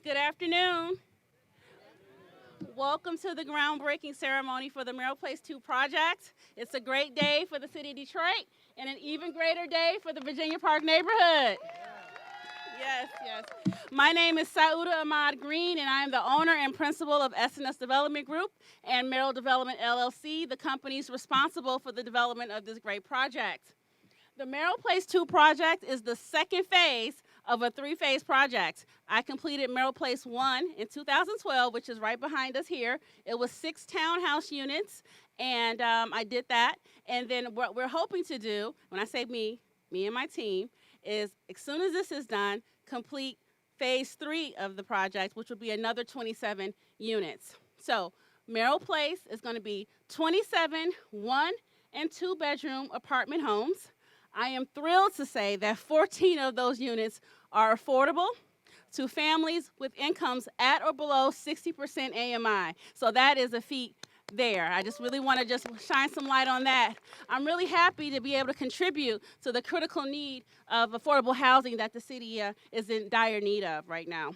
Good afternoon. Welcome to the groundbreaking ceremony for the Merrill Place 2 project. It's a great day for the city of Detroit and an even greater day for the Virginia Park neighborhood. Yes, yes. My name is Sauda Ahmad-Green, and I am the owner and principal of S&S Development Group and Merrill Development LLC, the companies responsible for the development of this great project. The Merrill Place 2 project is the second phase of a three-phase project. I completed Merrill Place 1 in 2012, which is right behind us here. It was 6 townhouse units, and I did that. And then what we're hoping to do, when I say me and my team, is as soon as this is done, complete phase 3 of the project, which will be another 27 units. So Merrill Place is going to be 27 1- and 2-bedroom apartment homes. I am thrilled to say that 14 of those units are affordable to families with incomes at or below 60% AMI. So that is a feat there. I just really want to just shine some light on that. I'm really happy to be able to contribute to the critical need of affordable housing that the city is in dire need of right now.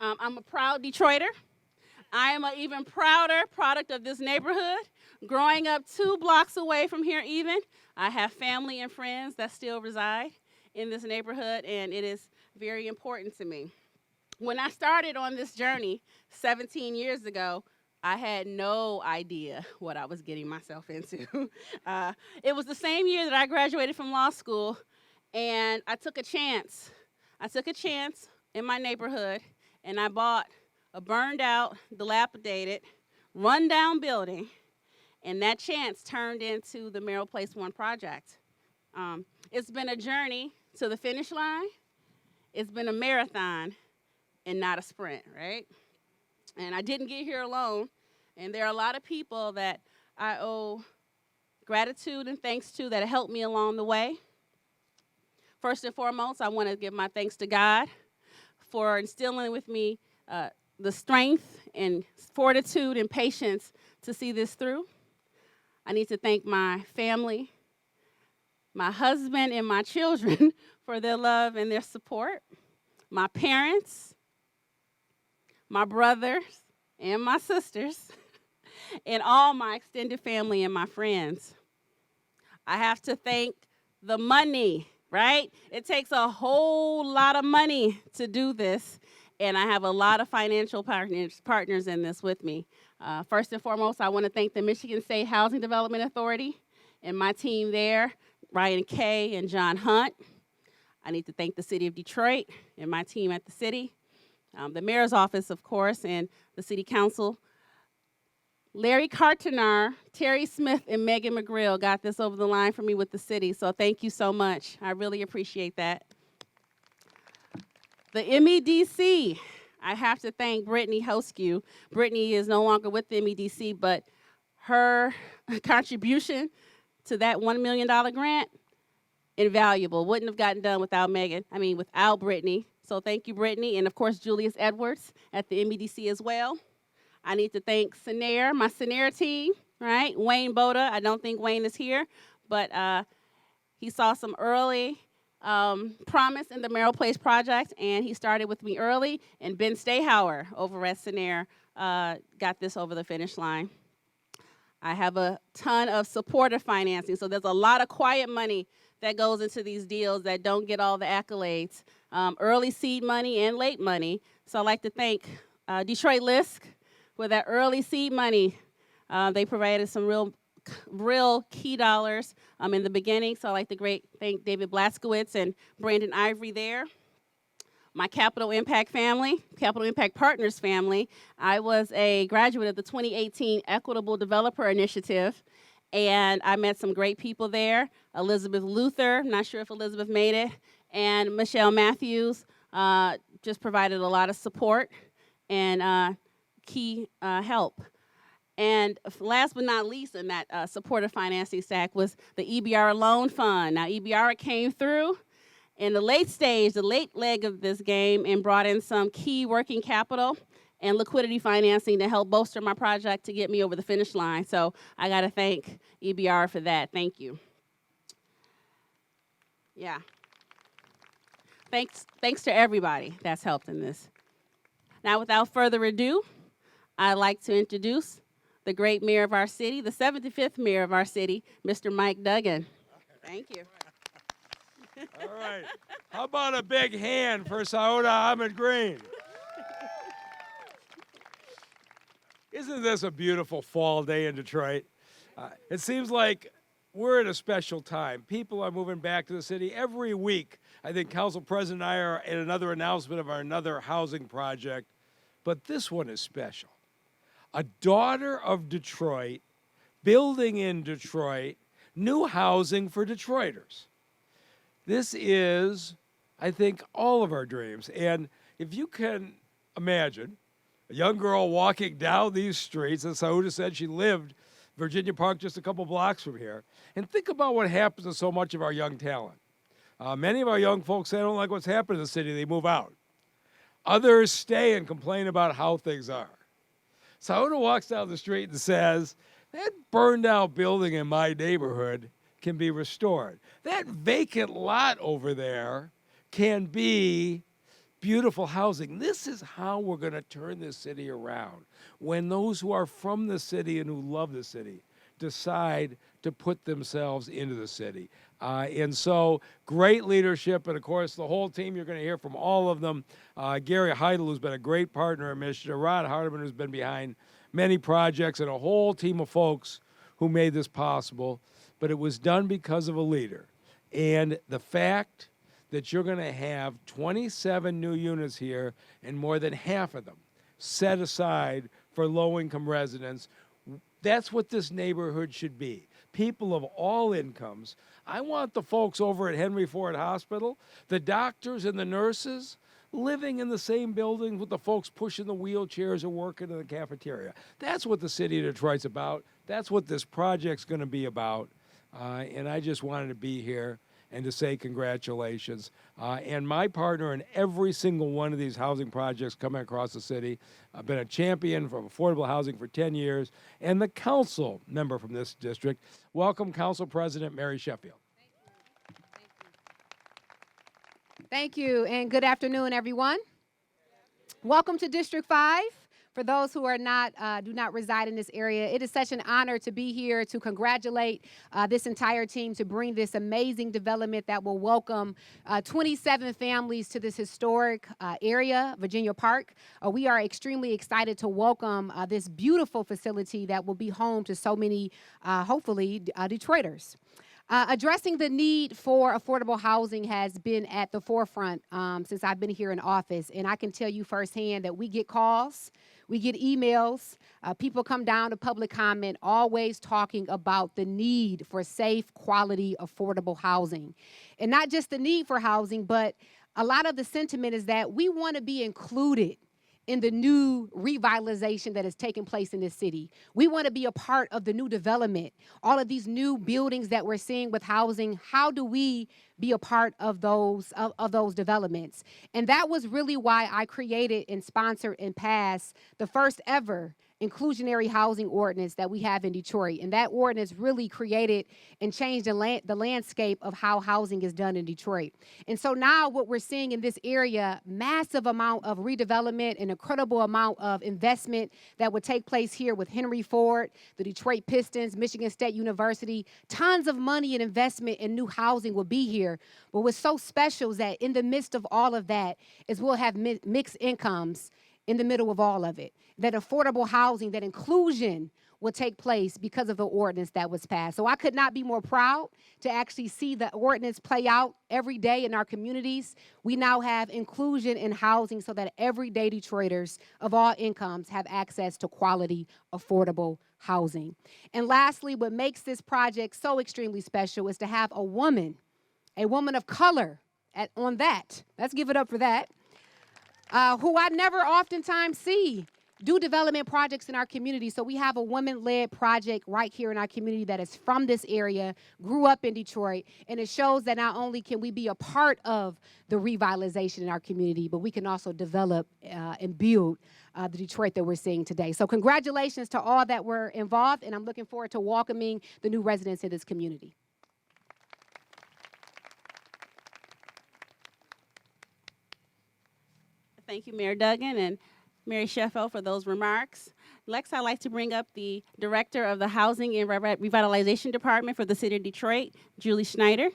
I'm a proud Detroiter. I am an even prouder product of this neighborhood. Growing up 2 blocks away from here even, I have family and friends that still reside in this neighborhood, and it is very important to me. When I started on this journey 17 years ago, I had no idea what I was getting myself into. It was the same year that I graduated from law school, and I took a chance. I took a chance in my neighborhood, and I bought a burned out, dilapidated, rundown building, and that chance turned into the Merrill Place 1 project. It's been a journey to the finish line. It's been a marathon and not a sprint, right? And I didn't get here alone, and there are a lot of people that I owe gratitude and thanks to that have helped me along the way. First and foremost, I want to give my thanks to God for instilling with me the strength and fortitude and patience to see this through. I need to thank my family, my husband, and my children for their love and their support, my parents, my brothers, and my sisters, and all my extended family and my friends. I have to thank the money, right? It takes a whole lot of money to do this, and I have a lot of financial partners in this with me. First and foremost, I want to thank the Michigan State Housing Development Authority and my team there, Ryan Kay and John Hunt. I need to thank the City of Detroit and my team at the city, the mayor's office, of course, and the city council. Larry Cartonar, Terry Smith, and Megan McGrill got this over the line for me with the city, so thank you so much. I really appreciate that. The MEDC, I have to thank Brittany Hoskew. Brittany is no longer with the MEDC, but her contribution to that $1 million grant, invaluable. Wouldn't have gotten done without without Brittany. So thank you, Brittany, and of course, Julius Edwards at the MEDC as well. I need to thank Senair, my Senair team, right? Wayne Boda, I don't think Wayne is here, but he saw some early promise in the Merrill Place project, and he started with me early, and Ben Stahauer over at Senair got this over the finish line. I have a ton of supportive financing, so there's a lot of quiet money that goes into these deals that don't get all the accolades, early seed money and late money. So I'd like to thank Detroit Lisk for that early seed money. They provided some real key dollars in the beginning, so I'd like to thank David Blaskowitz and Brandon Ivory there. My Capital Impact family, Capital Impact Partners family, I was a graduate of the 2018 Equitable Developer Initiative, and I met some great people there. Elizabeth Luther, not sure if Elizabeth made it, and Michelle Matthews just provided a lot of support and key help. And last but not least in that supportive financing stack was the EBR Loan Fund. Now, EBR came through in the late stage, the late leg of this game, and brought in some key working capital and liquidity financing to help bolster my project to get me over the finish line. So I got to thank EBR for that. Thank you. Yeah. Thanks to everybody that's helped in this. Now, without further ado, I'd like to introduce the great mayor of our city, the 75th mayor of our city, Mr. Mike Duggan. Thank you. All right. How about a big hand for Sauda Ahmad-Green? Isn't this a beautiful fall day in Detroit? It seems like we're at a special time. People are moving back to the city every week. I think Council President and I are at another announcement of another housing project, but this one is special. A daughter of Detroit, building in Detroit, new housing for Detroiters. This is, I think, all of our dreams. And if you can imagine a young girl walking down these streets, as Sauda said, she lived Virginia Park just a couple blocks from here, and think about what happens to so much of our young talent. Many of our young folks say they don't like what's happening in the city, they move out. Others stay and complain about how things are. Sauda walks down the street and says, that burned out building in my neighborhood can be restored. That vacant lot over there can be beautiful housing. This is how we're going to turn this city around. When those who are from the city and who love the city decide to put themselves into the city. And so great leadership, and of course the whole team, you're going to hear from all of them. Gary Heidel, who's been a great partner in Michigan, Rod Hardiman, who's been behind many projects, and a whole team of folks who made this possible. But it was done because of a leader. And the fact that you're going to have 27 new units here and more than half of them set aside for low-income residents, that's what this neighborhood should be. People of all incomes. I want the folks over at Henry Ford Hospital, the doctors and the nurses, living in the same building with the folks pushing the wheelchairs or working in the cafeteria. That's what the city of Detroit's about. That's what this project's going to be about. And I just wanted to be here and to say congratulations. And my partner in every single one of these housing projects coming across the city. I've been a champion for affordable housing for 10 years, and the council member from this district. Welcome, Council President Mary Sheffield. Thank you, and good afternoon, everyone. Welcome to District 5. For those who are do not reside in this area, it is such an honor to be here to congratulate this entire team to bring this amazing development that will welcome 27 families to this historic area, Virginia Park. We are extremely excited to welcome this beautiful facility that will be home to so many, hopefully, Detroiters. Addressing the need for affordable housing has been at the forefront since I've been here in office, and I can tell you firsthand that we get calls, we get emails, people come down to public comment, always talking about the need for safe, quality, affordable housing. And not just the need for housing, but a lot of the sentiment is that we want to be included in the new revitalization that is taking place in this city. We want to be a part of the new development. All of these new buildings that we're seeing with housing, how do we be a part of those developments? And that was really why I created and sponsored and passed the first ever inclusionary housing ordinance that we have in Detroit. And that ordinance really created and changed the landscape of how housing is done in Detroit. And so now what we're seeing in this area, massive amount of redevelopment, an incredible amount of investment that would take place here with Henry Ford, the Detroit Pistons, Michigan State University, tons of money and investment in new housing will be here. But what's so special is that in the midst of all of that is we'll have mixed incomes in the middle of all of it. That affordable housing, that inclusion will take place because of the ordinance that was passed. So I could not be more proud to actually see the ordinance play out every day in our communities. We now have inclusion in housing so that everyday Detroiters of all incomes have access to quality, affordable housing. And lastly, what makes this project so extremely special is to have a woman of color on that. Let's give it up for that. Who I never oftentimes see do development projects in our community. So we have a woman-led project right here in our community that is from this area, grew up in Detroit, and it shows that not only can we be a part of the revitalization in our community, but we can also develop and build the Detroit that we're seeing today. So congratulations to all that were involved, and I'm looking forward to welcoming the new residents in this community. Thank you, Mayor Duggan. And Mary Sheffield for those remarks. Next, I'd like to bring up the Director of the Housing and Revitalization Department for the City of Detroit, Julie Schneider.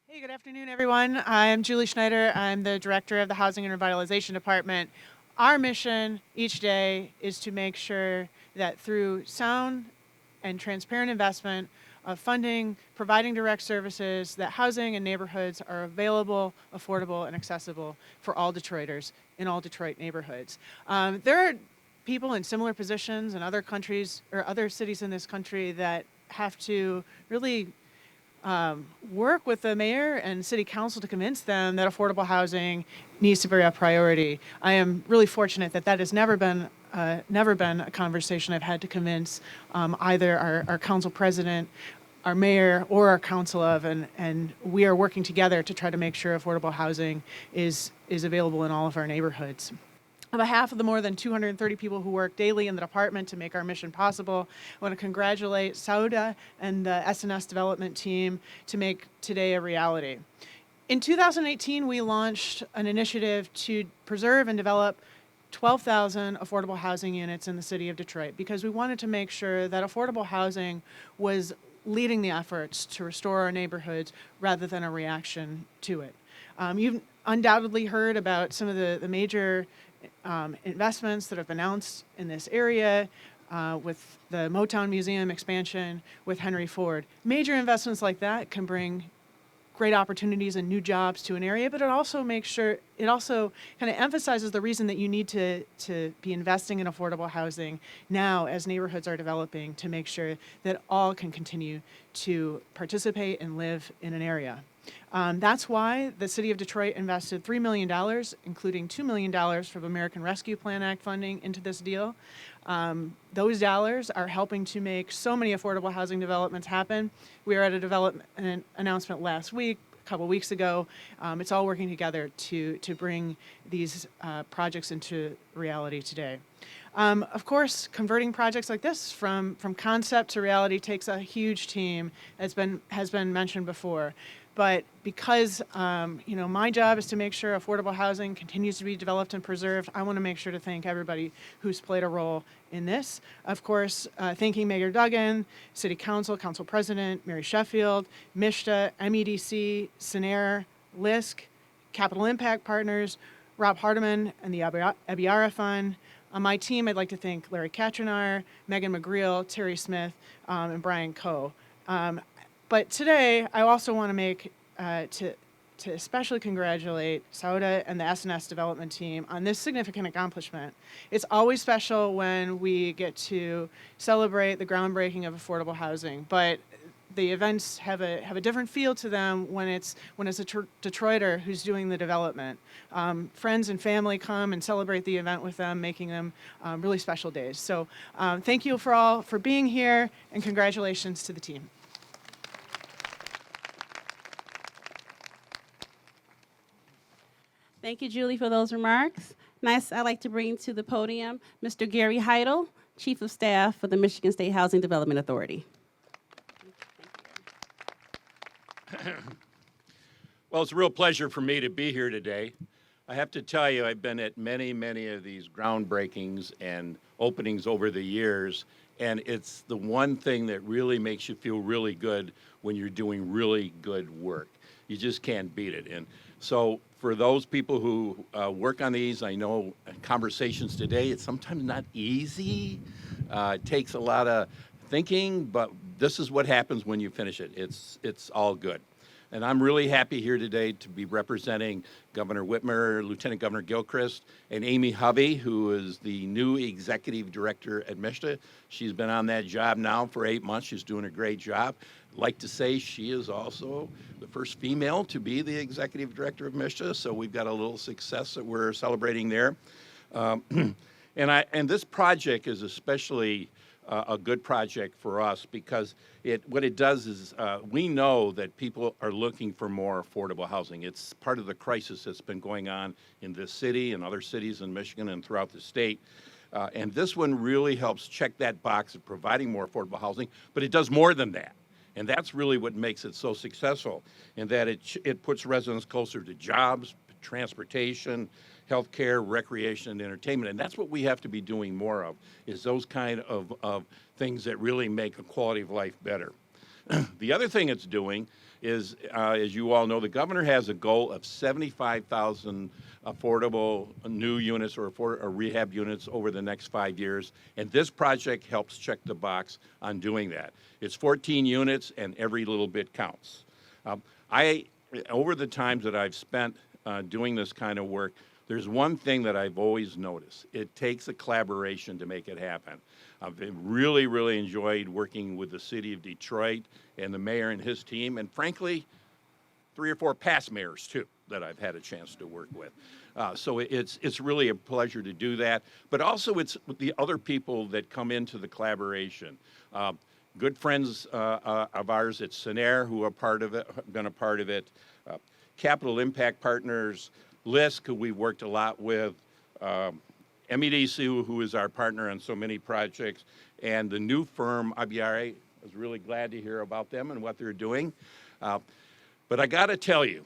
Hey, good afternoon, everyone. I'm Julie Schneider. I'm the Director of the Housing and Revitalization Department. Our mission each day is to make sure that through sound and transparent investment of funding, providing direct services, that housing and neighborhoods are available, affordable, and accessible for all Detroiters in all Detroit neighborhoods. There are people in similar positions in other countries or other cities in this country that have to really work with the mayor and city council to convince them that affordable housing needs to be a priority. I am really fortunate that that has never been a conversation I've had to convince either our council president, our mayor, or our council of, and we are working together to try to make sure affordable housing is available in all of our neighborhoods. On behalf of the more than 230 people who work daily in the department to make our mission possible, I want to congratulate Sauda and the SNS development team to make today a reality. In 2018, we launched an initiative to preserve and develop 12,000 affordable housing units in the city of Detroit because we wanted to make sure that affordable housing was leading the efforts to restore our neighborhoods rather than a reaction to it. You've undoubtedly heard about some of the major investments that have been announced in this area with the Motown Museum expansion, with Henry Ford. Major investments like that can bring great opportunities and new jobs to an area, but it also kind of emphasizes the reason that you need to be investing in affordable housing now as neighborhoods are developing to make sure that all can continue to participate and live in an area. That's why the City of Detroit invested $3 million, including $2 million from American Rescue Plan Act funding into this deal. Those dollars are helping to make so many affordable housing developments happen. We were at a development announcement last week, a couple weeks ago. It's all working together to bring these projects into reality today. Of course, converting projects like this from concept to reality takes a huge team, as has been mentioned before. But because my job is to make sure affordable housing continues to be developed and preserved, I want to make sure to thank everybody who's played a role in this. Of course, thanking Mayor Duggan, City Council, Council President, Mary Sheffield, MISHTA, MEDC, SENER, LISC, Capital Impact Partners, Rob Hardiman, and the Abiara Fund. On my team, I'd like to thank Larry Katrinar, Megan McGreal, Terry Smith, and Brian Coe. But today, I also want to make to especially congratulate Sauda and the SNS development team on this significant accomplishment. It's always special when we get to celebrate the groundbreaking of affordable housing, but the events have a different feel to them when it's a Detroiter who's doing the development. Friends and family come and celebrate the event with them, making them really special days. So thank you for being here, and congratulations to the team. Thank you, Julie, for those remarks. Next, I'd like to bring to the podium Mr. Gary Heidel, Chief of Staff for the Michigan State Housing Development Authority. Well, it's a real pleasure for me to be here today. I have to tell you, I've been at many of these groundbreakings and openings over the years, and it's the one thing that really makes you feel really good when you're doing really good work. You just can't beat it. And so for those people who work on these, I know conversations today, it's sometimes not easy. It takes a lot of thinking, but this is what happens when you finish it. It's all good. And I'm really happy here today to be representing Governor Whitmer, Lieutenant Governor Gilchrist, and Amy Hovey, who is the new Executive Director at MISHTA. She's been on that job now for 8 months. She's doing a great job. I'd like to say she is also the first female to be the Executive Director of MISHTA, so we've got a little success that we're celebrating there. And this project is especially a good project for us because what it does is we know that people are looking for more affordable housing. It's part of the crisis that's been going on in this city and other cities in Michigan and throughout the state. And this one really helps check that box of providing more affordable housing, but it does more than that. And that's really what makes it so successful, in that it puts residents closer to jobs, transportation, healthcare, recreation, and entertainment. And that's what we have to be doing more of, is those kind of things that really make a quality of life better. The other thing it's doing is, as you all know, the governor has a goal of 75,000 affordable new units or rehab units over the next 5 years, and this project helps check the box on doing that. It's 14 units, and every little bit counts. Over the times that I've spent doing this kind of work, there's one thing that I've always noticed. It takes a collaboration to make it happen. I've really, really enjoyed working with the city of Detroit and the mayor and his team, and frankly, 3 or 4 past mayors too that I've had a chance to work with. So it's really a pleasure to do that, but also it's the other people that come into the collaboration. Good friends of ours at Senair who are part of it, have been a part of it. Capital Impact Partners, LISC, who we've worked a lot with, MEDC, who is our partner on so many projects, and the new firm, IBRA. I was really glad to hear about them and what they're doing. But I got to tell you,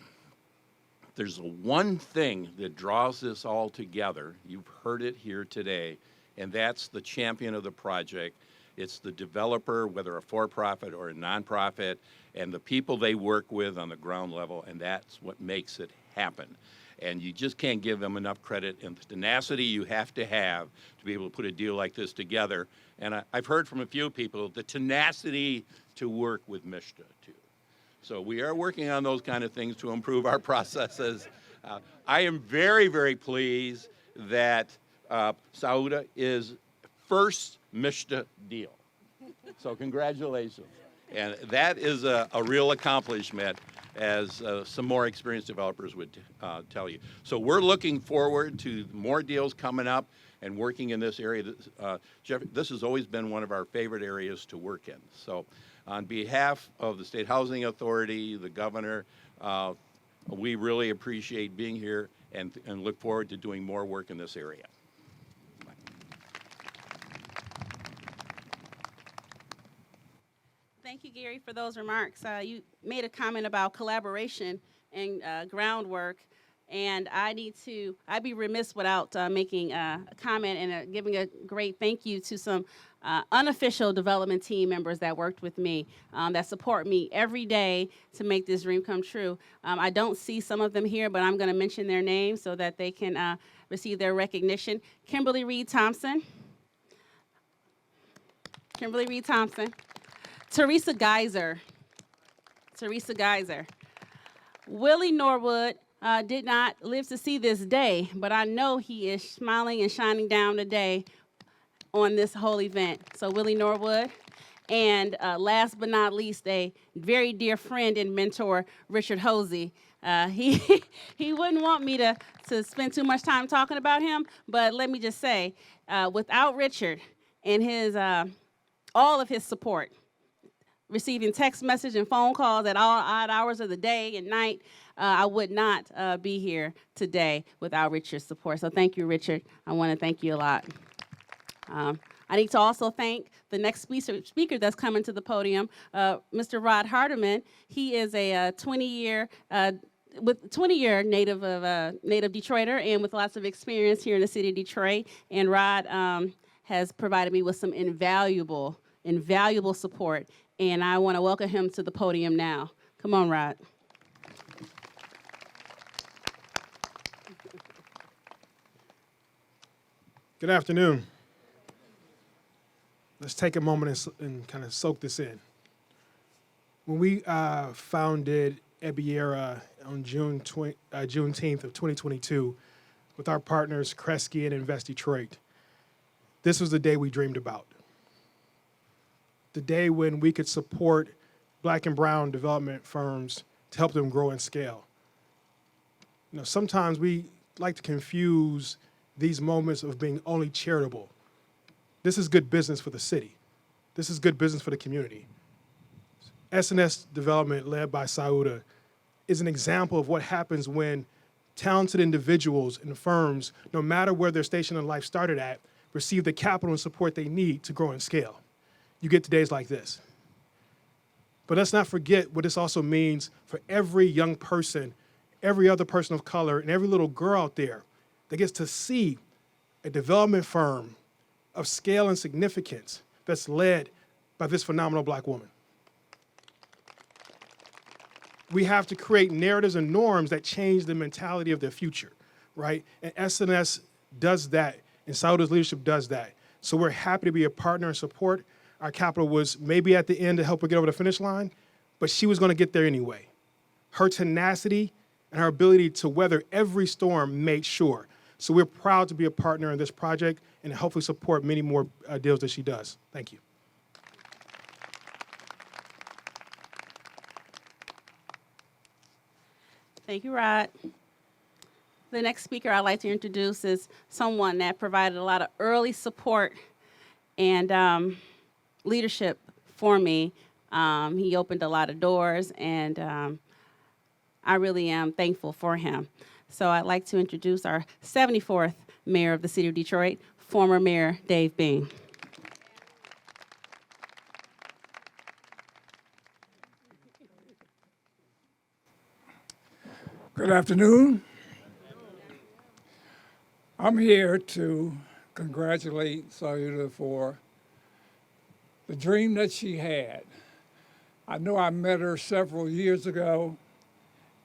there's one thing that draws this all together. You've heard it here today, and that's the champion of the project. It's the developer, whether a for-profit or a nonprofit, and the people they work with on the ground level, and that's what makes it happen. And you just can't give them enough credit, and the tenacity you have to be able to put a deal like this together. And I've heard from a few people the tenacity to work with MSHDA too. So we are working on those kind of things to improve our processes. I am very, very pleased that Sauda is first MSHDA deal. So congratulations. And that is a real accomplishment, as some more experienced developers would tell you. So we're looking forward to more deals coming up and working in this area. Jeff, this has always been one of our favorite areas to work in. So on behalf of the State Housing Authority, the governor, we really appreciate being here and look forward to doing more work in this area. Thank you, Gary, for those remarks. You made a comment about collaboration and groundwork, and I'd be remiss without making a comment and giving a great thank you to some unofficial development team members that worked with me, that support me every day to make this dream come true. I don't see some of them here, but I'm going to mention their names so that they can receive their recognition. Kimberly Reed Thompson. Teresa Geyser. Willie Norwood did not live to see this day, but I know he is smiling and shining down today on this whole event. So Willie Norwood. And last but not least, a very dear friend and mentor, Richard Hosey. He wouldn't want me to spend too much time talking about him, but let me just say, without Richard and his all of his support, receiving text message and phone calls at all odd hours of the day and night, I would not be here today without Richard's support. So thank you, Richard. I want to thank you a lot. I need to also thank the next speaker that's coming to the podium, Mr. Rod Hardiman. He is a 20-year native Detroiter and with lots of experience here in the city of Detroit. And Rod has provided me with some invaluable support. And I want to welcome him to the podium now. Come on, Rod. Good afternoon. Let's take a moment and kind of soak this in. When we founded Ebiera on Juneteenth of 2022 with our partners Kresge and Invest Detroit, this was the day we dreamed about. The day when we could support Black and brown development firms to help them grow and scale. You know, sometimes we like to confuse these moments of being only charitable. This is good business for the city. This is good business for the community. S&S Development, led by Sauda, is an example of what happens when talented individuals and firms, no matter where their station in life started at, receive the capital and support they need to grow and scale. You get days like this. But let's not forget what this also means for every young person, every other person of color, and every little girl out there that gets to see a development firm of scale and significance that's led by this phenomenal Black woman. We have to create narratives and norms that change the mentality of the future, right? And SNS does that, and Sauda's leadership does that. So we're happy to be a partner and support. Our capital was maybe at the end to help her get over the finish line, but she was going to get there anyway. Her tenacity and her ability to weather every storm made sure. So we're proud to be a partner in this project and hopefully support many more deals that she does. Thank you. Thank you, Rod. The next speaker I'd like to introduce is someone that provided a lot of early support and leadership for me. He opened a lot of doors, and I really am thankful for him. So I'd like to introduce our 74th mayor of the city of Detroit, former Mayor Dave Bing. Good afternoon. I'm here to congratulate Sauda for the dream that she had. I know I met her several years ago,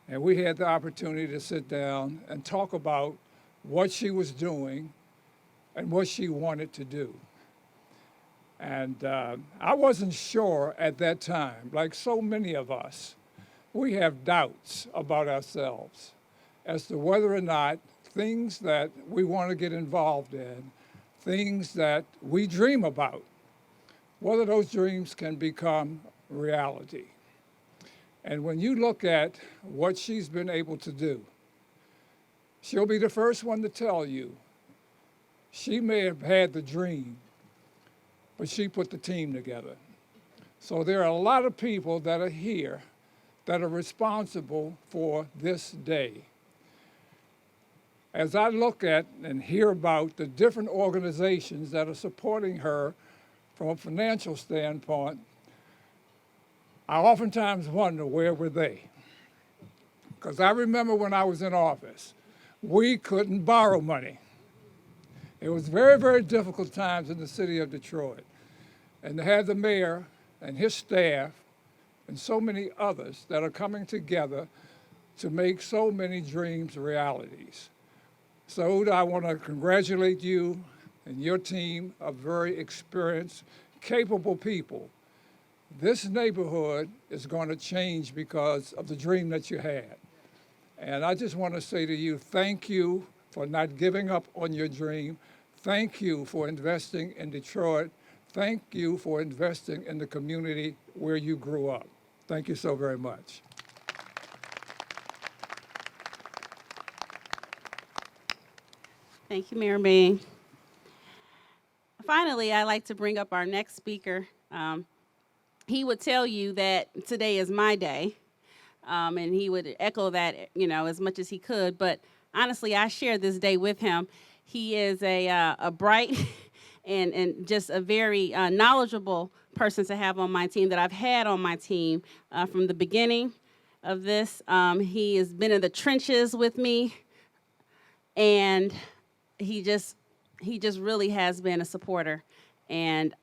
and we had the opportunity to sit down and talk about what she was doing and what she wanted to do. And I wasn't sure at that time, like so many of us, we have doubts about ourselves as to whether or not things that we want to get involved in, things that we dream about, whether those dreams can become reality. And when you look at what she's been able to do, she'll be the first one to tell you she may have had the dream, but she put the team together. So there are a lot of people that are here that are responsible for this day. As I look at and hear about the different organizations that are supporting her from a financial standpoint, I oftentimes wonder, where were they? Because I remember when I was in office, we couldn't borrow money. It was very, very difficult times in the city of Detroit. And to have the mayor and his staff and so many others that are coming together to make so many dreams realities. So I want to congratulate you and your team of very experienced, capable people. This neighborhood is going to change because of the dream that you had. And I just want to say to you, thank you for not giving up on your dream. Thank you for investing in Detroit. Thank you for investing in the community where you grew up. Thank you so very much. Thank you, Mayor Bing. Finally, I'd like to bring up our next speaker. He would tell you that today is my day, and he would echo that, as much as he could. But honestly, I share this day with him. He is a bright and just a very knowledgeable person to have on my team, that I've had on my team from the beginning of this. He has been in the trenches with me, and he just really has been a supporter, and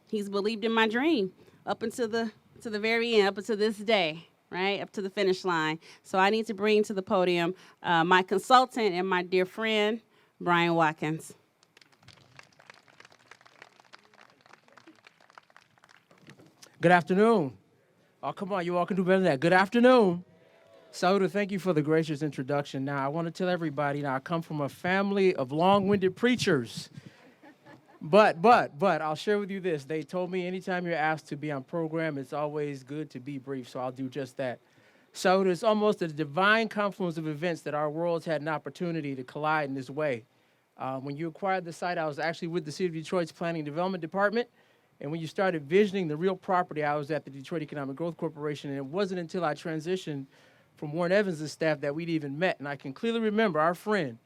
he's believed in my dream up until the very end, up until this day, right, up to the finish line. So I need to bring to the podium my consultant and my dear friend, Brian Watkins. Good afternoon. Oh, come on, you all can do better than that. Good afternoon. Sauda, thank you for the gracious introduction. Now, I want to tell everybody, I come from a family of long-winded preachers. But I'll share with you this. They told me anytime you're asked to be on program, it's always good to be brief, so I'll do just that. Sauda, it's almost a divine confluence of events that our worlds had an opportunity to collide in this way. When you acquired the site, I was actually with the City of Detroit's Planning and Development Department. And when you started visioning the real property, I was at the Detroit Economic Growth Corporation, and it wasn't until I transitioned from Warren Evans' staff that we'd even met. And I can clearly remember our friend,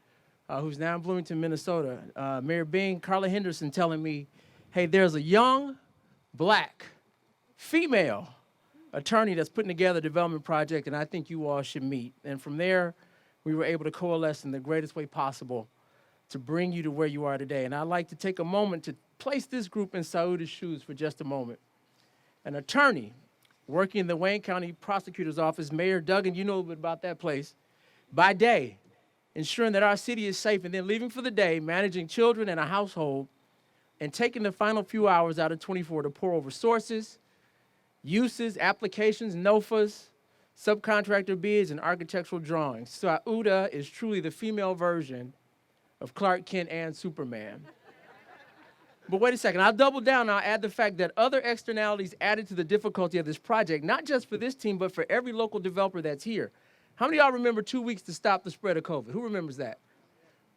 who's now in Bloomington, Minnesota, Mayor Bing, Carla Henderson, telling me, hey, there's a young, black, female attorney that's putting together a development project, and I think you all should meet. And from there, we were able to coalesce in the greatest way possible to bring you to where you are today. And I'd like to take a moment to place this group in Sauda's shoes for just a moment. An attorney working in the Wayne County Prosecutor's Office, Mayor Duggan, you know a little bit about that place, by day, ensuring that our city is safe, and then leaving for the day, managing children and a household, and taking the final few hours out of 24 to pour over sources, uses, applications, NOFAs, subcontractor bids, and architectural drawings. Sauda is truly the female version of Clark Kent and Superman. But wait a second, I'll double down and I'll add the fact that other externalities added to the difficulty of this project, not just for this team, but for every local developer that's here. How many of y'all remember 2 weeks to stop the spread of COVID? Who remembers that?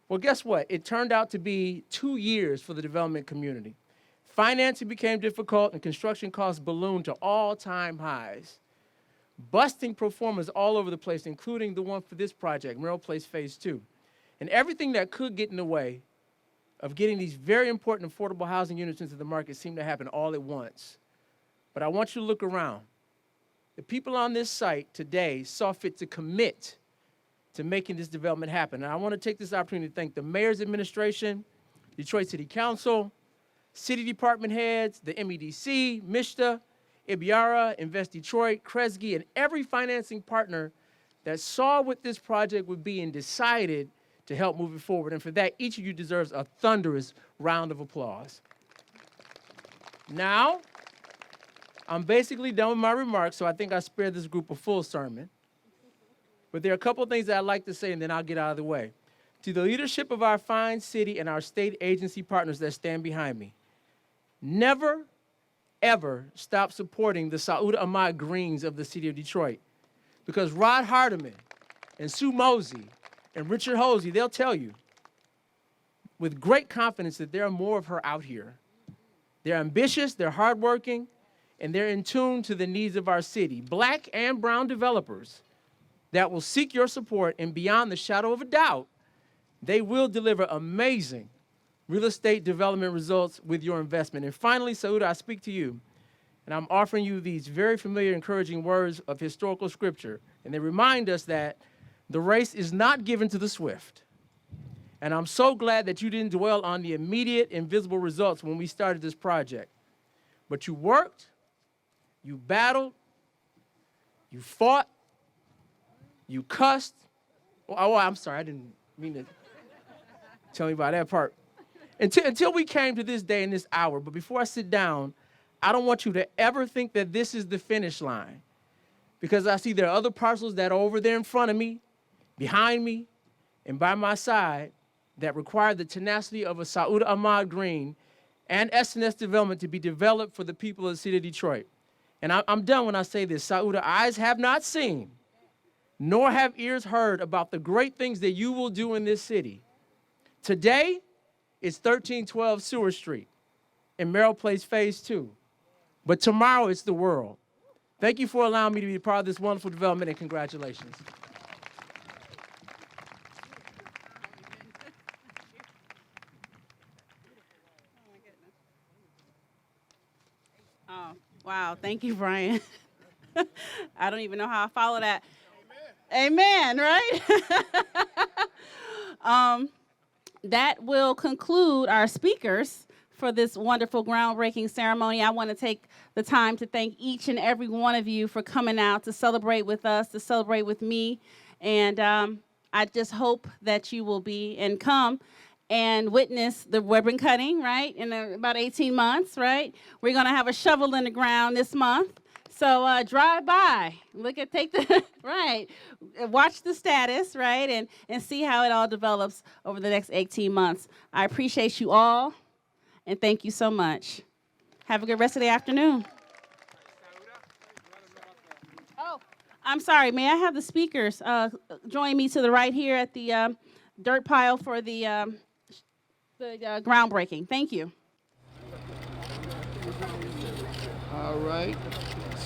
Well, guess what? It turned out to be 2 years for the development community. Financing became difficult and construction costs ballooned to all-time highs. Busting performers all over the place, including the one for this project, Merrill Place Phase 2. And everything that could get in the way of getting these very important affordable housing units into the market seemed to happen all at once. But I want you to look around. The people on this site today saw fit to commit to making this development happen. And I want to take this opportunity to thank the mayor's administration, Detroit City Council, city department heads, the MEDC, MISTA, Ibiara, Invest Detroit, Kresge, and every financing partner that saw what this project would be and decided to help move it forward. And for that, each of you deserves a thunderous round of applause. Now, I'm basically done with my remarks, so I think I spared this group a full sermon. But there are a couple of things that I'd like to say, and then I'll get out of the way. To the leadership of our fine city and our state agency partners that stand behind me, never, ever stop supporting the Sauda Ahmad-Greens of the city of Detroit. Because Rod Hardiman and Sue Mosey and Richard Hosey, they'll tell you with great confidence that there are more of her out here. They're ambitious, they're hardworking, and they're in tune to the needs of our city. Black and brown developers that will seek your support, and beyond the shadow of a doubt, they will deliver amazing real estate development results with your investment. And finally, Sauda, I speak to you, and I'm offering you these very familiar, encouraging words of historical scripture. And they remind us that the race is not given to the swift. And I'm so glad that you didn't dwell on the immediate, invisible results when we started this project. But you worked, you battled, you fought, you cussed. Oh, I'm sorry, I didn't mean to tell you about that part. Until we came to this day and this hour. But before I sit down, I don't want you to ever think that this is the finish line. Because I see there are other parcels that are over there in front of me, behind me, and by my side that require the tenacity of a Sauda Ahmad-Green and SNS development to be developed for the people of the city of Detroit. And I'm done when I say this. Sauda, eyes have not seen, nor have ears heard about the great things that you will do in this city. Today, it's 1312 Seward Street in Merrill Place Phase 2. But tomorrow, it's the world. Thank you for allowing me to be part of this wonderful development, and congratulations. Oh, wow. Thank you, Brian. I don't even know how I follow that. Amen, right? That will conclude our speakers for this wonderful groundbreaking ceremony. I want to take the time to thank each and every one of you for coming out to celebrate with us, to celebrate with me. And I just hope that you will be and come and witness the ribbon cutting, right, in about 18 months, right? We're going to have a shovel in the ground this month. So drive by, take the, right, watch the status, right, and see how it all develops over the next 18 months. I appreciate you all, and thank you so much. Have a good rest of the afternoon. Oh, I'm sorry, may I have the speakers join me to the right here at the dirt pile for the groundbreaking. Thank you. All right.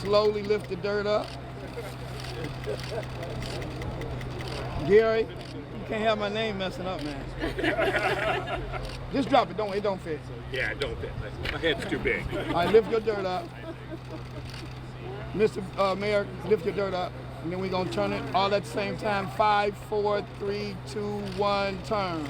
Slowly lift the dirt up. Gary, you can't have my name messing up, man. Just drop it, it don't fit. Yeah, it don't fit. My head's too big. All right, lift your dirt up. Mr. Mayor, lift your dirt up. And then we're going to turn it all at the same time. 5, 4, 3, 2, 1, turn.